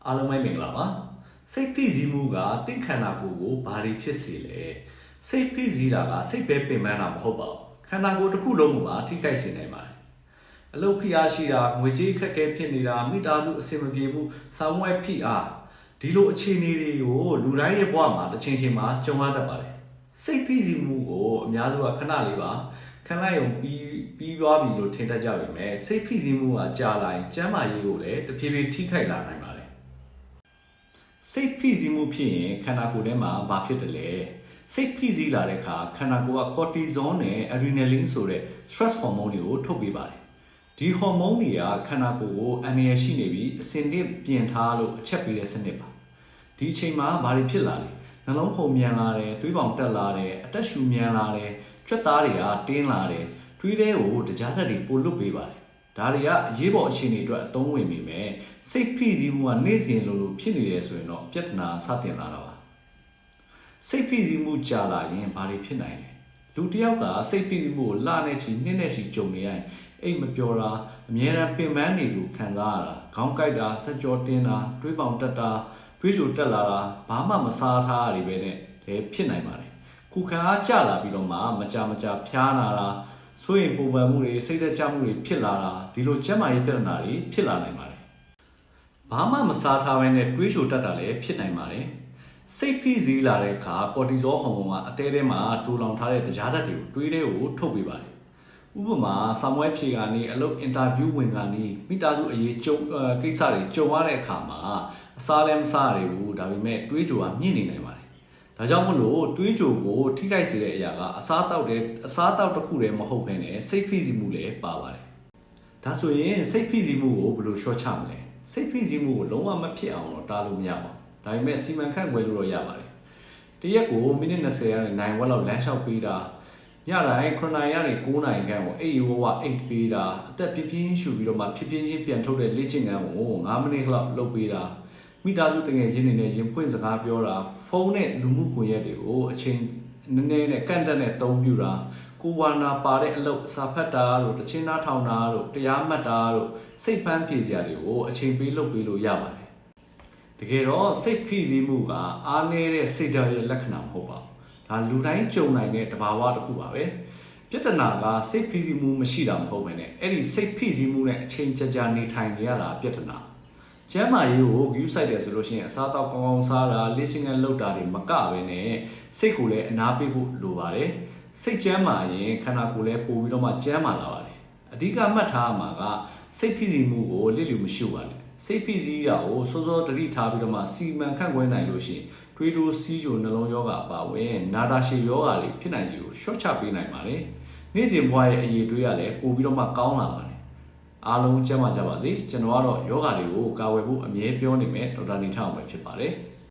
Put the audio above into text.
အားလုံးပဲမင်္ဂလာပါစိတ်ဖိစီးမှုကတင့်ခန္ဓာကိုယ်ကိုဘာတွေဖြစ်စေလဲစိတ်ဖိစီးတာကစိတ်ပဲပင်ပန်းတာမဟုတ်ပါဘူးခန္ဓာကိုယ်တစ်ခုလုံးမှာထိခိုက်စေနိုင်ပါတယ်အလုပ်ဖိအားရှိတာငွေကြေးခက်ခဲဖြစ်နေတာမိသားစုအဆင်မပြေမှုဆောင်းဝဲဖိအားဒီလိုအခြေအနေတွေကိုလူတိုင်းရဲ့ဘဝမှာတစ်ချိန်ချိန်မှာကြုံရတတ်ပါတယ်စိတ်ဖိစီးမှုကိုအများစုကခဏလေးပါခံလိုက်ရုံပြီးသွားပြီလို့ထင်တတ်ကြပေမဲ့စိတ်ဖိစီးမှုကကြာလာရင်ကျန်းမာရေးကိုလည်းတဖြည်းဖြည်းထိခိုက်လာနိုင်ပါတယ်စိတ်ဖိစီးမှုဖြစ်ရင်ခန္ဓာကိုယ်ထဲမှာဘာဖြစ်တယ်လဲစိတ်ဖိစီးလာတဲ့အခါခန္ဓာကိုယ်က cortisol နဲ့ adrenaline ဆိုတဲ့ stress hormone တွေကိုထုတ်ပေးပါတယ်ဒီဟော်မုန်းတွေကခန္ဓာကိုယ်ကိုအန္တရာယ်ရှိနေပြီးအစင်တစ်ပြင်ထားလို့အချက်ပေးတဲ့စနစ်ပါဒီအချိန်မှာဘာတွေဖြစ်လာလဲနှလုံးခုန်မြန်လာတယ်သွေးပေါင်တက်လာတယ်အသက်ရှူမြန်လာတယ်ကြွက်သားတွေကတင်းလာတယ်သွေးထဲကိုတကြားဓာတ်တွေပိုလွတ်ပေးပါတယ်ဒါတွေကအရေးပေါ်အခြေအနေအတွက်အသုံးဝင်နေမယ်စိတ်ဖိစီးမှုကနေ့စဉ်လိုဖြစ်နေတယ်ဆိုရင်တော့ပြဿနာစတင်လာတာပါစိတ်ဖိစီးမှုကြာလာရင်ဘာတွေဖြစ်နိုင်လဲလူတစ်ယောက်ကစိတ်ဖိစီးမှုကိုလနဲ့ချီနှစ်နဲ့ချီကြုံနေရရင်အိတ်မပျော်တာအမြဲတမ်းပင်ပန်းနေလို့ခံစားရတာခေါင်းကိုက်တာစက်ကြောတင်းတာတွေးပေါင်တက်တာတွေးကြိုတက်လာတာဘာမှမစားထားရပဲနဲ့လည်းဖြစ်နိုင်ပါတယ်ခုခံအားကျလာပြီးတော့မှမကြဖျားနာတာဆိုရင်ပုံမှန်မှုတွေစိတ်သက်ကြမှုတွေဖြစ်လာတာဒီလိုကျန်းမာရေးပြဿနာတွေဖြစ်လာနိုင်ပါတယ်ဘာမှမစားထားဘဲနဲ့တွေးကြိုတက်တာလည်းဖြစ်နိုင်ပါတယ်စိတ်ဖိစီးလာတဲ့အခါကော်တီဇောဟော်မုန်းကအသေးသေးမှာတူလောင်ထားတဲ့တကြားဓာတ်တွေကိုတွေးတဲ့ကိုထုတ်ပေးပါတယ်ဥပမာဆာမွဲဖြေကနေအလုပ်အင်တာဗျူးဝင်ကနေမိသားစုအရေးကိစ္စတွေကြုံရတဲ့အခါမှာအစားလည်းမစားရဘူးဒါပေမဲ့တွေးကြိုကမြင့်နေနိုင်ပါတယ်ဒါကြောင့်မလို့တွေးကြိုကိုထိခိုက်စေတဲ့အရာကအစားတောက်တစ်ခုတည်းမဟုတ်ဘဲနဲ့စိတ်ဖိစီးမှုလည်းပါပါတယ်ဒါဆိုရင်စိတ်ဖိစီးမှုကိုဘယ်လိုလျှော့ချမလဲစိတ်ဖိစီးမှုကိုလုံးဝမဖြစ်အောင်တော့တားလို့မရပါဘူးဒါပေမဲ့စီမံခန့်ခွဲလို့တော့ရပါတယ်တရက်ကိုမိနစ်20ကနေ9ဝက်လောက်လမ်းလျှောက်ပေးတာညတိုင်း9နာရီကနေ9နာရီခန့်ကိုအိပ်ဝအိတ်ပေးတာအသက်ပြင်းပြင်းရှူပြီးတော့မှဖြည်းဖြည်းချင်းပြန်ထုတ်တဲ့လေ့ကျင့်ခန်းကို9မိနစ်လောက်လုပ်ပေးတာမိသားစုတငယ်ချင်းတွေနဲ့ရင်ဖွင့်စကားပြောတာဖုန်းနဲ့လူမှုကွန်ရက်တွေကိုအချိန်နည်းနည်းနဲ့ကန့်တက်နဲ့သုံးပြတာကိုဝါနာပါတဲ့အလုပ်စာဖတ်တာတို့တချင်းသားထောင်တာတို့တရားမှတ်တာတို့စိတ်ဖမ်းပြေစရာတွေကိုအချိန်ပေးလုပ်ပေးလို့ရပါတယ်တကယ်တော့စိတ်ဖိစီးမှုကအားနည်းတဲ့စိတ်ဓာတ်ရဲ့လက္ခဏာမဟုတ်ပါဘူးဒါလူတိုင်းကြုံနိုင်တဲ့တဘာဝတစ်ခုပါပဲပြဿနာကစိတ်ဖိစီးမှုမရှိတာမဟုတ်ဘဲနဲ့အဲ့ဒီစိတ်ဖိစီးမှုနဲ့အချိန်ကြာနေထိုင်နေရတာပြဿနာကျန်းမာရေးကိုဂရုစိုက်တယ်ဆိုလို့ရှိရင်အစားအသောက်ကောင်းကောင်းစားတာလေ့ကျင့်ခန်းလုပ်တာတွေမကဘဲနဲ့စိတ်ကိုလည်းအနားပေးဖို့လိုပါတယ်စိတ်ကျန်းမာရင်ခန္ဓာကိုယ်လည်းပိုပြီးတော့မှကျန်းမာလာပါတယ်အဓိကမှတ်ထားရမှာကစိတ်ဖိစီးမှုကိုလစ်လျူမရှုပါနဲ့စိတ်ဖိစီးတာကိုစောစောတတိထားပြီးတော့မှစီမံခန့်ခွဲနိုင်လို့ရှိရင်တွေးတိုးစီးကြိုနှလုံးယောဂအပါဝင်နာတာရှည်ယောဂတွေဖြစ်နိုင်ကြီးကိုရှော့ချပေးနိုင်ပါတယ်နေ့စဉ်ဘဝရဲ့အရေးတွေးရလည်းပိုပြီးတော့မှကောင်းလာပါတယ်အားလုံးကျန်းမာကြပါစေကျွန်တော်ကတော့ယောဂတွေကိုကာဝယ်ဖို့အမြဲပြောနေမယ်ဒေါက်တာနေထောင်ပဲဖြစ်ပါတယ်